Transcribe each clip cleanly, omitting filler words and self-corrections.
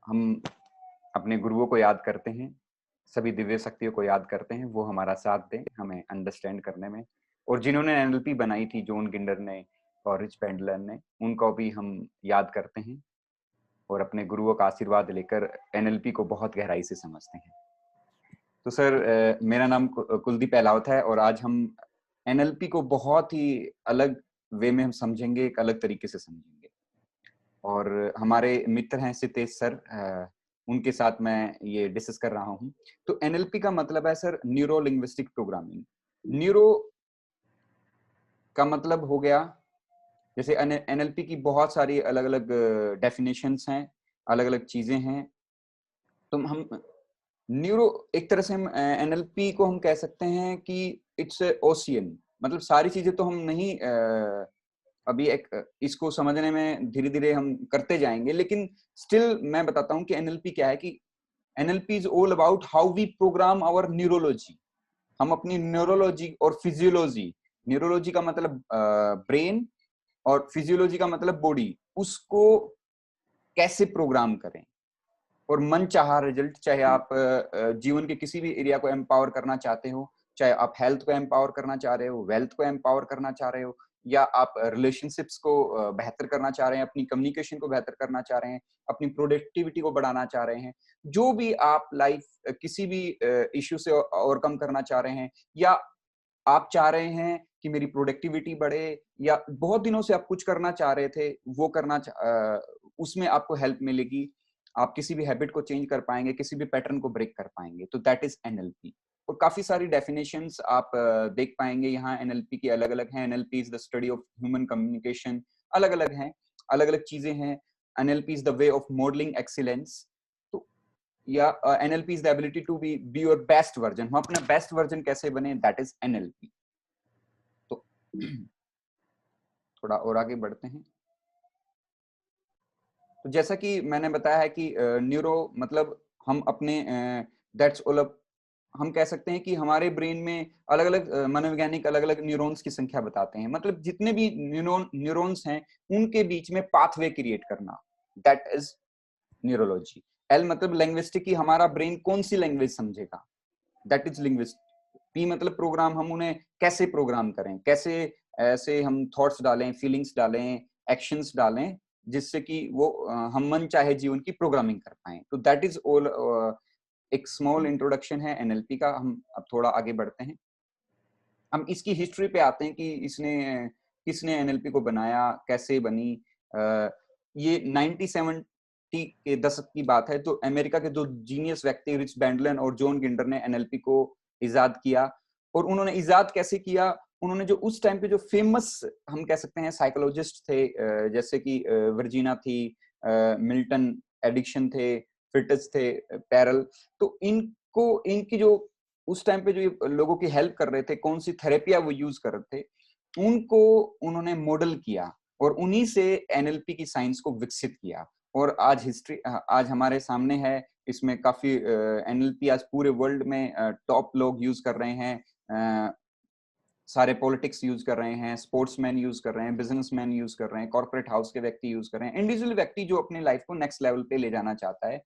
हम अपने गुरुओं को याद करते हैं, सभी दिव्य शक्तियों को याद करते हैं, वो हमारा साथ दें हमें अंडरस्टैंड करने में। और जिन्होंने एनएलपी बनाई थी, जॉन गिंडर ने और रिच पेंडलर ने, उनको भी हम याद करते हैं और अपने गुरुओं का आशीर्वाद लेकर एनएलपी को बहुत गहराई से समझते हैं। तो सर, मेरा नाम कुलदीप अहलावत है और आज हम एनएलपी को बहुत ही अलग वे में हम समझेंगे, एक अलग तरीके से समझेंगे। और हमारे मित्र हैं सितेश सर, उनके साथ मैं ये डिस्कस कर रहा हूँ। तो एनएलपी का मतलब है sir neuro linguistic programming. Neuro का मतलब हो गया, जैसे एनएलपी की बहुत सारी अलग अलग डेफिनेशंस हैं, अलग अलग चीजें हैं। तो हम न्यूरो, एक तरह से हम एनएलपी को हम कह सकते हैं कि इट्स ओशियन। मतलब सारी चीजें तो हम नहीं अभी एक इसको समझने में धीरे धीरे हम करते जाएंगे, लेकिन स्टिल मैं बताता हूँ कि एनएलपी क्या है। कि NLP is all about how we program our neurology. हम अपनी न्यूरोलॉजी और फिजियोलॉजी, न्यूरोलॉजी का मतलब ब्रेन और फिजियोलॉजी का मतलब बॉडी, उसको कैसे प्रोग्राम करें और मन चाहा रिजल्ट, चाहे आप जीवन के किसी भी एरिया को एम्पावर करना चाहते हो, चाहे आप हेल्थ को एम्पावर करना चाह रहे हो, वेल्थ को एम्पावर करना चाह रहे हो, या आप रिलेशनशिप्स को बेहतर करना चाह रहे हैं, अपनी कम्युनिकेशन को बेहतर करना चाह रहे हैं, अपनी प्रोडक्टिविटी को बढ़ाना चाह रहे हैं, जो भी आप लाइफ किसी भी इश्यू से ओवरकम करना चाह रहे हैं, या आप चाह रहे हैं कि मेरी प्रोडक्टिविटी बढ़े, या बहुत दिनों से आप कुछ करना चाह रहे थे, वो उसमें आपको हेल्प मिलेगी, आप किसी भी हैबिट को चेंज कर पाएंगे, किसी भी पैटर्न को ब्रेक कर पाएंगे। तो दैट इज एनएलपी। और काफी सारी डेफिनेशंस आप देख पाएंगे यहाँ एनएलपी की अलग अलग हैं। NLP is the study of human communication, अलग अलग हैं, अलग अलग चीजें हैं। NLP is the way of modelling excellence. तो या NLP is the ability to be your best version. हम अपना बेस्ट वर्जन कैसे बने, दैट इज एनएलपी। तो थोड़ा और आगे बढ़ते हैं। तो जैसा कि मैंने बताया है कि न्यूरो मतलब हम अपने दैट्स ऑल, हम कह सकते हैं कि हमारे ब्रेन में अलग अलग मनोवैज्ञानिक अलग अलग न्यूरॉन्स की संख्या बताते हैं। मतलब जितने भी न्यूरॉन्स हैं, उनके बीच में पाथवे क्रिएट करना, दैट इज न्यूरोलॉजी। एल मतलब लैंग्विस्टिक, की हमारा ब्रेन कौन सी लैंग्वेज समझेगा, दैट इज लिंग्विस्ट। पी मतलब प्रोग्राम, हम उन्हें कैसे प्रोग्राम करें, कैसे ऐसे हम थॉट्स डालें, फीलिंग्स डालें, एक्शंस डालें, जिससे कि वो हम मन चाहे जीवन की प्रोग्रामिंग कर पाए। तो दैट इज ऑल, एक स्मॉल इंट्रोडक्शन है एनएलपी का। हम अब थोड़ा आगे बढ़ते हैं। हम इसकी हिस्ट्री पे आते हैं कि किसने एनएलपी को बनाया, कैसे बनी। ये 1970 के दशक की बात है। तो अमेरिका के दो जीनियस व्यक्ति रिच बैंडलन और जॉन गिंडर ने एनएलपी को इजाद किया। और उन्होंने इजाद कैसे किया, उन्होंने जो उस टाइम पे जो फेमस हम कह सकते हैं साइकोलॉजिस्ट थे, जैसे कि वर्जीना थी, मिल्टन एडिक्शन थे, फिटस थे, पैरल। तो इनको, इनकी जो उस टाइम पे जो लोगों की हेल्प कर रहे थे, कौन सी थेरेपिया वो यूज कर रहे थे, उनको उन्होंने मॉडल किया और उन्हीं से एनएलपी की साइंस को विकसित किया। और आज हिस्ट्री आज हमारे सामने है। इसमें काफी एनएलपी आज पूरे वर्ल्ड में टॉप लोग यूज कर रहे हैं। सारे पॉलिटिक्स यूज कर रहे हैं, स्पोर्ट्समैन यूज कर रहे हैं, बिजनेसमैन यूज कर रहे हैं, कॉर्पोरेट हाउस के व्यक्ति यूज कर रहे हैं, इंडिविजुअल व्यक्ति जो अपनी लाइफ को नेक्स्ट लेवल पे ले जाना चाहता है।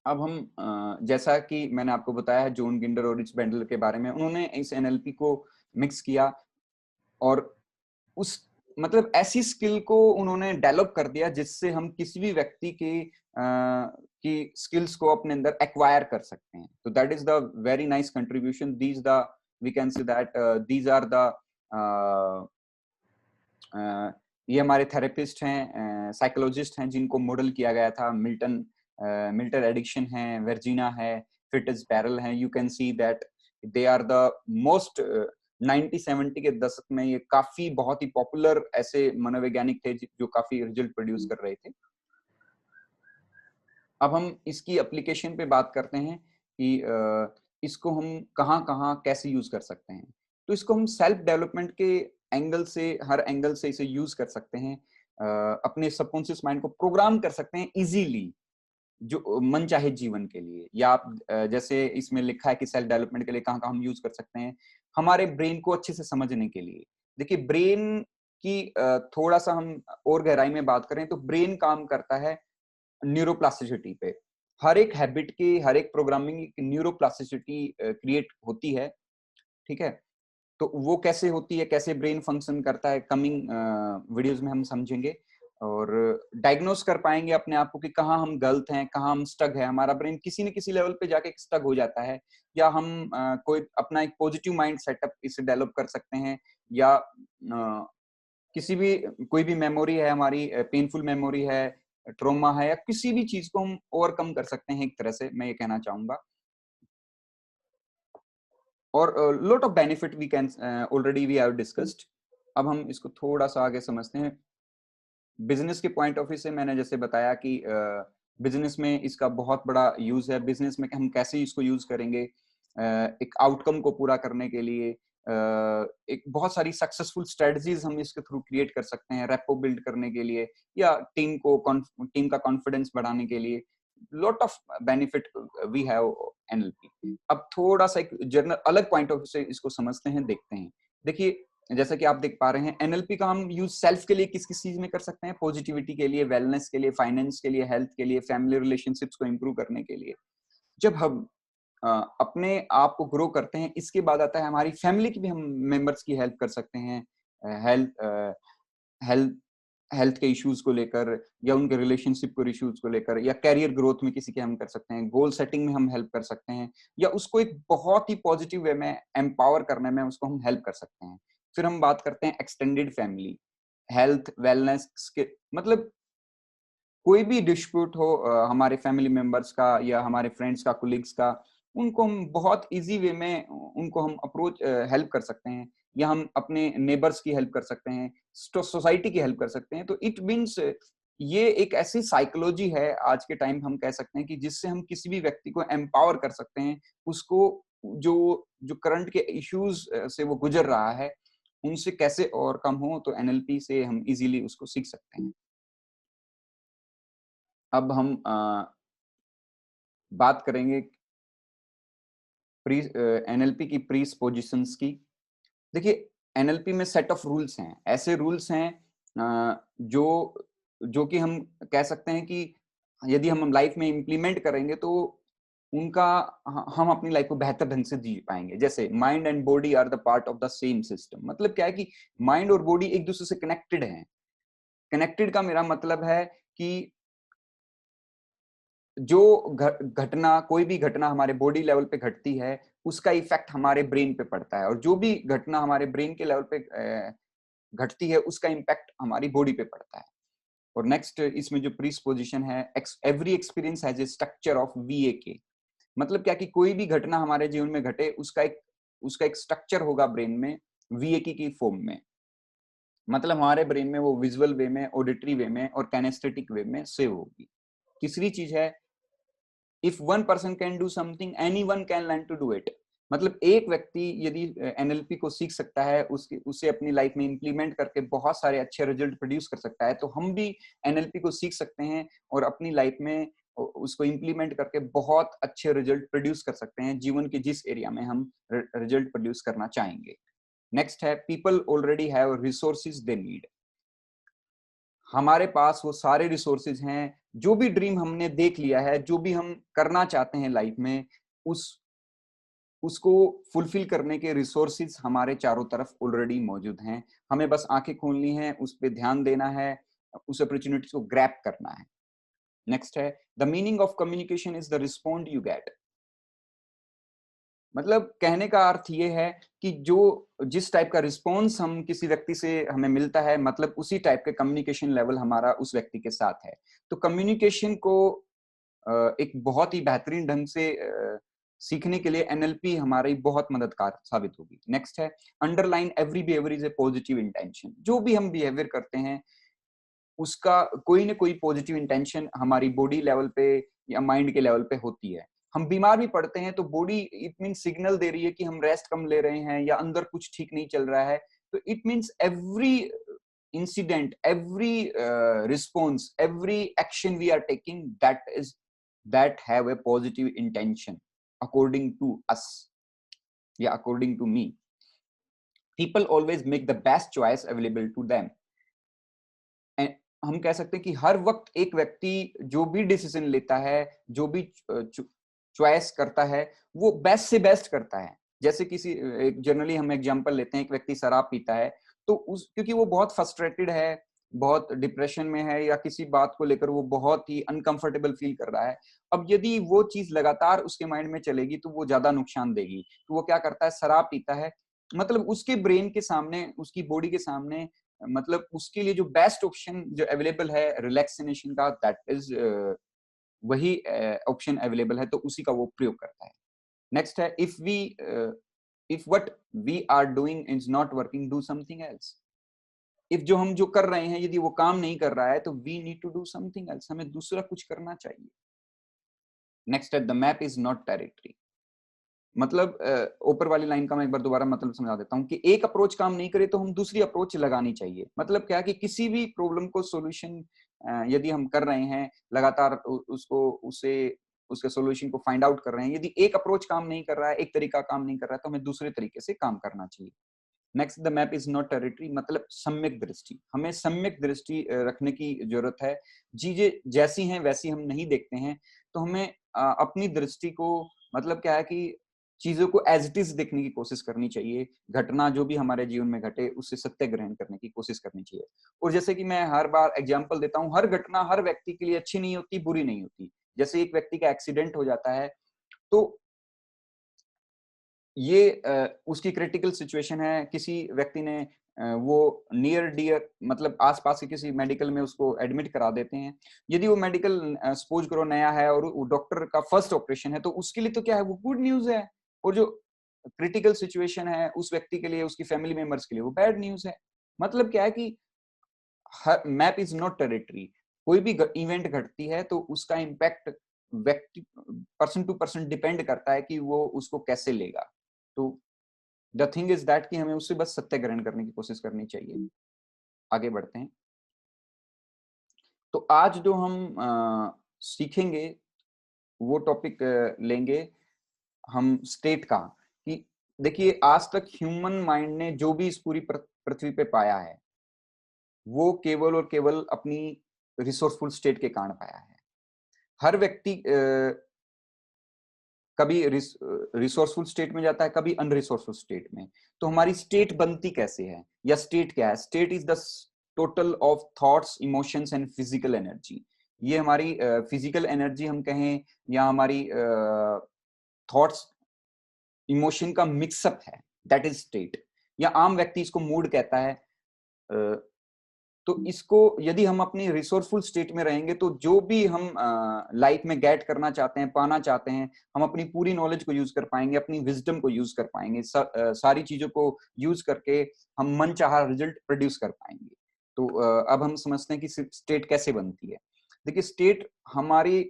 अब हम जैसा कि मैंने आपको बताया है जॉन गिंडर और रिच बेंडलर के बारे में, उन्होंने इस एनएलपी को मिक्स किया और उस मतलब ऐसी स्किल को उन्होंने डेवलप कर दिया जिससे हम किसी भी व्यक्ति की स्किल्स को अपने अंदर एक्वायर कर सकते हैं। तो that is the very nice contribution. These the we can say that these are the ये हमारे थेरेपिस्ट हैं, साइकोलॉजिस्ट हैं, जिनको मॉडल किया गया था। मिल्टन एडिक्शन है, वर्जीना है, फिट्स पैरल है। You can see that they are the most 1970 के दशक में ये काफी बहुत ही पॉपुलर ऐसे मनोवैज्ञानिक थे जो काफी रिजल्ट प्रोड्यूस कर रहे थे। अब हम इसकी एप्लीकेशन पे बात करते हैं कि इसको हम कहाँ कहाँ कैसे यूज कर सकते हैं। तो इसको हम सेल्फ डेवलपमेंट के एंगल से, हर एंगल से इसे यूज कर सकते हैं। अपने सबकॉन्शियस माइंड को प्रोग्राम कर सकते हैं इजीली, जो मन चाहे जीवन के लिए। या आप जैसे इसमें लिखा है कि सेल्फ डेवलपमेंट के लिए कहाँ कहाँ हम यूज कर सकते हैं, हमारे ब्रेन को अच्छे से समझने के लिए। देखिए, ब्रेन कि थोड़ा सा हम और गहराई में बात करें तो ब्रेन काम करता है न्यूरोप्लास्टिसिटी पे। हर एक हैबिट की, हर एक प्रोग्रामिंग की न्यूरोप्लास्टिसिटी क्रिएट होती है, ठीक है? तो वो कैसे होती है, कैसे ब्रेन फंक्शन करता है, कमिंग वीडियोस में हम समझेंगे और डायग्नोस कर पाएंगे अपने आप को कि कहाँ हम गलत हैं, कहाँ हम स्टक है। हमारा ब्रेन किसी न किसी लेवल पे जाके स्टक हो जाता है, या हम कोई अपना एक पॉजिटिव माइंड सेटअप इसे डेवलप कर सकते हैं, या किसी भी कोई भी मेमोरी है हमारी, पेनफुल मेमोरी है, ट्रॉमा है, या किसी भी चीज को हम ओवरकम कर सकते हैं, एक तरह से मैं ये कहना चाहूंगा। और lot of benefit we can already we have discussed. अब हम इसको थोड़ा सा आगे समझते हैं। बिजनेस के पॉइंट ऑफ व्यू से मैंने जैसे बताया कि बिजनेस में इसका बहुत बड़ा यूज है। बिजनेस में हम कैसे इसको यूज करेंगे, एक आउटकम को पूरा करने के लिए, एक बहुत सारी सक्सेसफुल स्ट्रेटजीज हम इसके थ्रू क्रिएट कर सकते हैं, रेपो बिल्ड करने के लिए, या टीम का कॉन्फिडेंस बढ़ाने के लिए। Lot of benefit we have NLP. अब थोड़ा सा एक जर्नल अलग पॉइंट ऑफ व्यू से इसको समझते हैं, देखते हैं। देखिए, जैसा कि आप देख पा रहे हैं, एनएलपी का हम यूज सेल्फ के लिए किस किस चीज में कर सकते हैं? पॉजिटिविटी के लिए, वेलनेस के लिए, फाइनेंस के लिए, हेल्थ के लिए, फैमिली रिलेशनशिप्स को इंप्रूव करने के लिए। जब हम अपने आप को ग्रो करते हैं, इसके बाद आता है हमारी फैमिली की भी हम मेंबर्स की हेल्प कर सकते हैं, हेल्थ हेल्थ हेल्थ के इश्यूज को लेकर, या उनके रिलेशनशिप को इश्यूज को लेकर, या कैरियर ग्रोथ में किसी के हम कर सकते हैं, गोल सेटिंग में हम हेल्प कर सकते हैं, या उसको एक बहुत ही पॉजिटिव वे में एम्पावर करने में उसको हम हेल्प कर सकते हैं। फिर हम बात करते हैं एक्सटेंडेड फैमिली, हेल्थ वेलनेस के, मतलब कोई भी डिस्प्यूट हो हमारे फैमिली मेंबर्स का या हमारे फ्रेंड्स का, कोलिग्स का, उनको हम बहुत इजी वे में उनको हम अप्रोच हेल्प कर सकते हैं, या हम अपने नेबर्स की हेल्प कर सकते हैं, सोसाइटी की हेल्प कर सकते हैं। तो इट मीन्स ये एक ऐसी साइकोलॉजी है आज के टाइम, हम कह सकते हैं कि जिससे हम किसी भी व्यक्ति को एम्पावर कर सकते हैं, उसको जो जो करंट के इश्यूज से वो गुजर रहा है, उनसे कैसे ओवरकम हो, तो एनएलपी से हम इजीली उसको सीख सकते हैं। अब हम बात करेंगे प्री एनएलपी की प्रीसपोजिशंस की। देखिए, एनएलपी में सेट ऑफ रूल्स हैं, ऐसे रूल्स हैं जो जो कि हम कह सकते हैं कि यदि हम लाइफ में इंप्लीमेंट करेंगे तो उनका हम अपनी लाइफ को बेहतर ढंग से जी पाएंगे। जैसे mind and body are the part of the same system. मतलब क्या है कि माइंड और बॉडी एक दूसरे से कनेक्टेड हैं। कनेक्टेड का मेरा मतलब है कि जो घटना, कोई भी घटना हमारे बॉडी लेवल पे घटती है, उसका इफेक्ट हमारे ब्रेन पे पड़ता है, और जो भी घटना हमारे ब्रेन के लेवल पे घटती है, उसका इम्पैक्ट हमारी बॉडी पे पड़ता है। और नेक्स्ट इसमें जो प्रीसपोजिशन है, every experience has a structure of VAK। मतलब क्या कि कोई भी घटना हमारे जीवन में घटे, उसका एक स्ट्रक्चर होगा ब्रेन में, VAK की फॉर्म में। मतलब हमारे ब्रेन में वो विजुअल वे में, ऑडिटरी वे में और कैनेस्थेटिक वे में सेव होगी। तीसरी चीज है, if one person can do something, anyone can learn to do it. मतलब एक व्यक्ति यदि एनएलपी को सीख सकता है, उसे अपनी लाइफ में इंप्लीमेंट करके बहुत सारे अच्छे रिजल्ट प्रोड्यूस कर सकता है, तो हम भी एनएलपी को सीख सकते हैं और अपनी लाइफ में उसको इंप्लीमेंट करके बहुत अच्छे रिजल्ट प्रोड्यूस कर सकते हैं, जीवन के जिस एरिया में हम रिजल्ट प्रोड्यूस करना चाहेंगे। नेक्स्ट है, people already have resources they need. हमारे पास वो सारे रिसोर्सेज हैं, जो भी ड्रीम हमने देख लिया है, जो भी हम करना चाहते हैं लाइफ में, उस उसको फुलफिल करने के रिसोर्सेज हमारे चारों तरफ ऑलरेडी मौजूद हैं। हमें बस आंखें खोलनी है, उस पर ध्यान देना है, उस अपॉर्चुनिटी को ग्रैब करना है। नेक्स्ट है, the meaning of communication is the respond you get. मतलब कहने का अर्थ ये है कि जो जिस टाइप का रिस्पॉन्स हम किसी व्यक्ति से हमें मिलता है, मतलब उसी टाइप के कम्युनिकेशन लेवल हमारा उस व्यक्ति के साथ है। तो कम्युनिकेशन को एक बहुत ही बेहतरीन ढंग से सीखने के लिए एनएलपी हमारी बहुत मददगार साबित होगी। नेक्स्ट है, underline every behaviour is a positive intention. जो भी हम बिहेवियर करते हैं, उसका कोई ना कोई पॉजिटिव इंटेंशन हमारी बॉडी लेवल पे या माइंड के लेवल पे होती है। हम बीमार भी पड़ते हैं तो बॉडी इट मीन सिग्नल दे रही है कि हम रेस्ट कम ले रहे हैं या अंदर कुछ ठीक नहीं चल रहा है। तो it means every incident, every response, every action we are taking, that have a positive intention according to us, yeah, according to me. People always make the best choice available to them. हम कह सकते हैं कि हर वक्त एक व्यक्ति जो भी डिसीजन लेता है, जो भी चॉइस करता है, वो बेस्ट से बेस्ट करता है। जैसे किसी जनरली हम एग्जांपल लेते हैं, एक व्यक्ति शराब पीता है, तो उस क्योंकि वो बहुत फ्रस्ट्रेटेड है, बहुत डिप्रेशन में है, या किसी बात को लेकर वो बहुत ही अनकंफर्टेबल फील कर रहा है। अब यदि वो चीज लगातार उसके माइंड में चलेगी तो वो ज्यादा नुकसान देगी। तो वो क्या करता है, शराब पीता है। मतलब उसके ब्रेन के सामने, उसकी बॉडी के सामने, मतलब उसके लिए जो बेस्ट ऑप्शन जो अवेलेबल है रिलैक्सेशन का, दैट इज वही ऑप्शन अवेलेबल है, तो उसी का वो प्रयोग करता है। नेक्स्ट है, if what we are doing is not working, do something else. If जो हम जो कर रहे हैं यदि वो काम नहीं कर रहा है, तो we need to do something else, हमें दूसरा कुछ करना चाहिए। नेक्स्ट है, the map is not territory. मतलब ऊपर वाली लाइन का मैं एक बार दोबारा मतलब समझा देता हूँ कि एक अप्रोच काम नहीं करे तो हम दूसरी अप्रोच लगानी चाहिए। मतलब क्या कि किसी भी प्रॉब्लम को सॉल्यूशन यदि हम कर रहे हैं, लगातार उसको उसे उसके सॉल्यूशन को फाइंड आउट कर रहे हैं, यदि एक अप्रोच काम नहीं कर रहा है, एक तरीका काम नहीं कर रहा है, तो हमें दूसरे तरीके से काम करना चाहिए। Next, the map is not territory, मतलब सम्यक दृष्टि। हमें सम्यक दृष्टि रखने की जरूरत है। चीजें जैसी हैं वैसी हम नहीं देखते हैं, तो हमें अपनी दृष्टि को, मतलब क्या है कि चीजों को एज इट इज देखने की कोशिश करनी चाहिए। घटना जो भी हमारे जीवन में घटे उससे सत्य ग्रहण करने की कोशिश करनी चाहिए। और जैसे कि मैं हर बार एग्जाम्पल देता हूँ, हर घटना हर व्यक्ति के लिए अच्छी नहीं होती, बुरी नहीं होती। जैसे एक व्यक्ति का एक्सीडेंट हो जाता है, तो ये उसकी क्रिटिकल सिचुएशन है, किसी व्यक्ति ने वो नियर डियर, मतलब आसपास के किसी मेडिकल में उसको एडमिट करा देते हैं। यदि वो मेडिकल सपोज करो नया है और वो डॉक्टर का फर्स्ट ऑपरेशन है, तो उसके लिए तो क्या है, वो गुड न्यूज है। और जो क्रिटिकल सिचुएशन है उस व्यक्ति के लिए, उसकी फैमिली मेंबर्स के लिए वो बैड न्यूज है। मतलब क्या है कि मैप इज नॉट टेरिटरी। कोई भी इवेंट घटती है तो उसका इम्पैक्ट व्यक्ति, पर्सन टू पर्सन डिपेंड करता है कि वो उसको कैसे लेगा। तो द थिंग इज दैट कि हमें उससे बस सत्य ग्रहण करने की कोशिश करनी चाहिए। आगे बढ़ते हैं। तो आज जो हम सीखेंगे वो टॉपिक लेंगे हम स्टेट का। कि देखिए, आज तक ह्यूमन माइंड ने जो भी इस पूरी पृथ्वी पे पाया है, वो केवल और केवल अपनी रिसोर्सफुल स्टेट के कारण पाया है। हर व्यक्ति कभी रिसोर्सफुल स्टेट में जाता है, कभी अनरिसोर्सफुल स्टेट में। तो हमारी स्टेट बनती कैसे है, या स्टेट क्या है? State is the total of thoughts, emotions and physical energy. ये हमारी फिजिकल एनर्जी हम कहें, या हमारी थॉट्स, इमोशन का मिक्सअप है, दैट इज स्टेट। या आम व्यक्ति इसको मूड कहता है। तो इसको यदि हम अपनी रिसोर्सफुल स्टेट में रहेंगे, तो जो भी हम लाइफ में गेट करना चाहते हैं, पाना चाहते हैं, हम अपनी पूरी नॉलेज को यूज कर पाएंगे, अपनी विजडम को यूज कर पाएंगे, सारी चीजों को यूज करके हम मन चाहा रिजल्ट प्रोड्यूस कर पाएंगे। तो अब हम समझते हैं कि स्टेट कैसे बनती है। देखिए, स्टेट हमारी,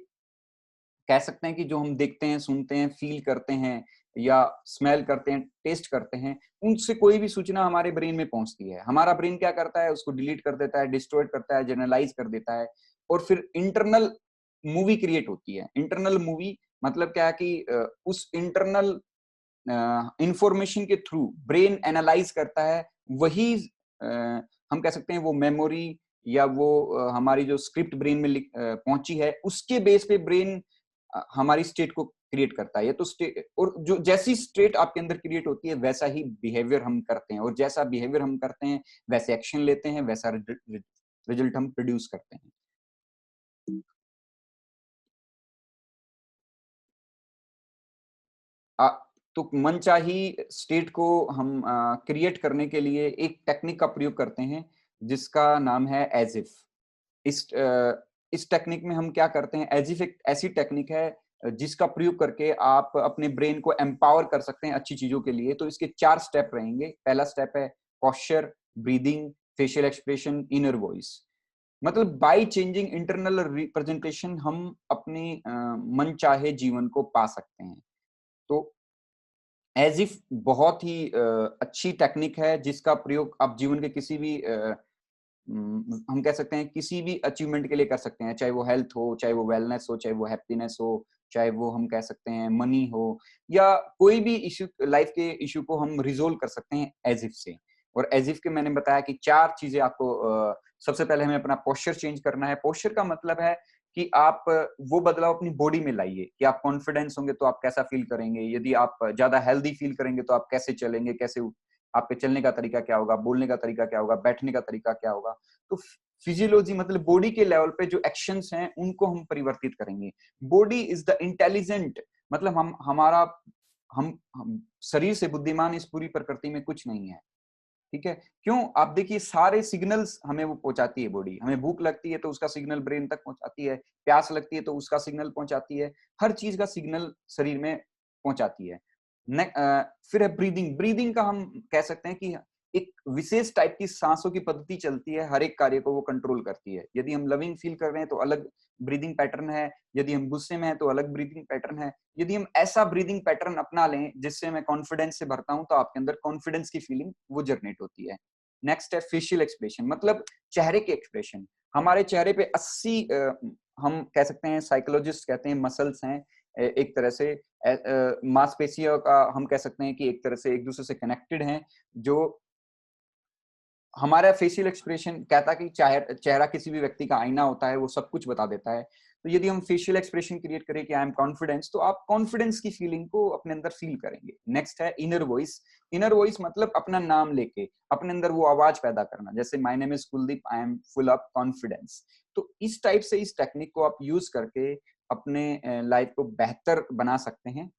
कह सकते हैं कि जो हम देखते हैं, सुनते हैं, फील करते हैं, या स्मेल करते हैं, टेस्ट करते हैं, उनसे कोई भी सूचना हमारे ब्रेन में पहुंचती है। हमारा ब्रेन क्या करता है, उसको डिलीट कर देता है, डिस्ट्रॉय करता है, जनरलाइज कर देता है, और फिर इंटरनल मूवी क्रिएट होती है। इंटरनल मूवी मतलब क्या है कि उस इंटरनल इंफॉर्मेशन के थ्रू ब्रेन एनालाइज करता है। वही हम कह सकते हैं वो मेमोरी, या वो हमारी जो स्क्रिप्ट ब्रेन में पहुंची है, उसके बेस पे ब्रेन हमारी स्टेट को क्रिएट करता है। ये तो स्टेट, और जो जैसी स्टेट आपके अंदर क्रिएट होती है, वैसा ही बिहेवियर हम करते हैं, और जैसा बिहेवियर हम करते हैं वैसे एक्शन लेते हैं, वैसा रिजल्ट हम प्रोड्यूस करते हैं। आ, तो मनचाही स्टेट को हम क्रिएट करने के लिए एक टेक्निक का प्रयोग करते हैं, जिसका नाम है एज इफ। इस इस टेक्निक में हम क्या करते हैं, एज इफ एक ऐसी टेक्निक है जिसका प्रयोग करके आप अपने ब्रेन को एम्पावर कर सकते हैं अच्छी चीजों के लिए। तो इसके 4 स्टेप रहेंगे। पहला स्टेप है posture, breathing, facial expression, inner voice. मतलब बाय चेंजिंग इंटरनल रिप्रेजेंटेशन हम अपने मन चाहे जीवन को पा सकते हैं। तो एज इफ बहुत ही अच्छी टेक्निक है, जिसका प्रयोग आप जीवन के किसी भी हम कह सकते हैं किसी भी अचीवमेंट के लिए कर सकते हैं। चाहे वो हेल्थ हो, चाहे वो वेलनेस हो, चाहे वो हैप्पीनेस हो, चाहे वो हम कह सकते हैं मनी हो, या कोई भी इश्यू, लाइफ के इश्यू को हम रिजोल्व कर सकते हैं एज इफ से। और एज इफ के मैंने बताया कि 4 चीजें आपको सबसे पहले हमें अपना पोस्चर चेंज करना है। पोस्चर का मतलब है कि आप वो बदलाव अपनी बॉडी में लाइए कि आप कॉन्फिडेंस होंगे तो आप कैसा फील करेंगे, यदि आप ज्यादा हेल्दी फील करेंगे तो आप कैसे चलेंगे, कैसे आपके चलने का तरीका क्या होगा, बोलने का तरीका क्या होगा, बैठने का तरीका क्या होगा। तो फिजियोलॉजी मतलब बॉडी के लेवल पे जो एक्शंस हैं उनको हम परिवर्तित करेंगे। बॉडी इज द इंटेलिजेंट, मतलब हम शरीर से बुद्धिमान इस पूरी प्रकृति में कुछ नहीं है। ठीक है, क्यों? आप देखिए सारे सिग्नल्स हमें वो पहुंचाती है बॉडी। हमें भूख लगती है तो उसका सिग्नल ब्रेन तक पहुंचाती है, प्यास लगती है तो उसका सिग्नल पहुंचाती है, हर चीज का सिग्नल शरीर में पहुंचाती है। फिर है ब्रीदिंग। ब्रीदिंग का हम कह सकते हैं कि एक विशेष टाइप की सांसों की पद्धति चलती है, हर एक कार्य को वो कंट्रोल करती है। यदि हम लविंग फील कर रहे हैं तो अलग ब्रीदिंग पैटर्न है, यदि हम गुस्से में हैं तो अलग ब्रीदिंग पैटर्न है। यदि हम ऐसा ब्रीदिंग पैटर्न अपना लें जिससे मैं कॉन्फिडेंस से भरता हूं तो आपके अंदर कॉन्फिडेंस की फीलिंग वो जनरेट होती है। नेक्स्ट है फेशियल एक्सप्रेशन, मतलब चेहरे के एक्सप्रेशन। हमारे चेहरे पे 80 हम कह सकते हैं, साइकोलॉजिस्ट कहते हैं मसल्स हैं, एक तरह से मांसपेशियों का हम कह सकते हैं कि एक तरह से एक दूसरे से कनेक्टेड हैं। जो हमारा फेशियल एक्सप्रेशन कहता है कि चेहरा किसी भी व्यक्ति का आईना होता है, वो सब कुछ बता देता है। तो यदि हम फेशियल एक्सप्रेशन क्रिएट करें कि आई एम कॉन्फिडेंस, तो आप कॉन्फिडेंस की फीलिंग को अपने अंदर फील करेंगे। नेक्स्ट है इनर वॉइस। इनर वॉइस मतलब अपना नाम लेके अपने अंदर वो आवाज पैदा करना, जैसे my name is Kuldeep, I am full of confidence. तो इस टाइप से इस टेक्निक को आप यूज करके अपने लाइफ को बेहतर बना सकते हैं।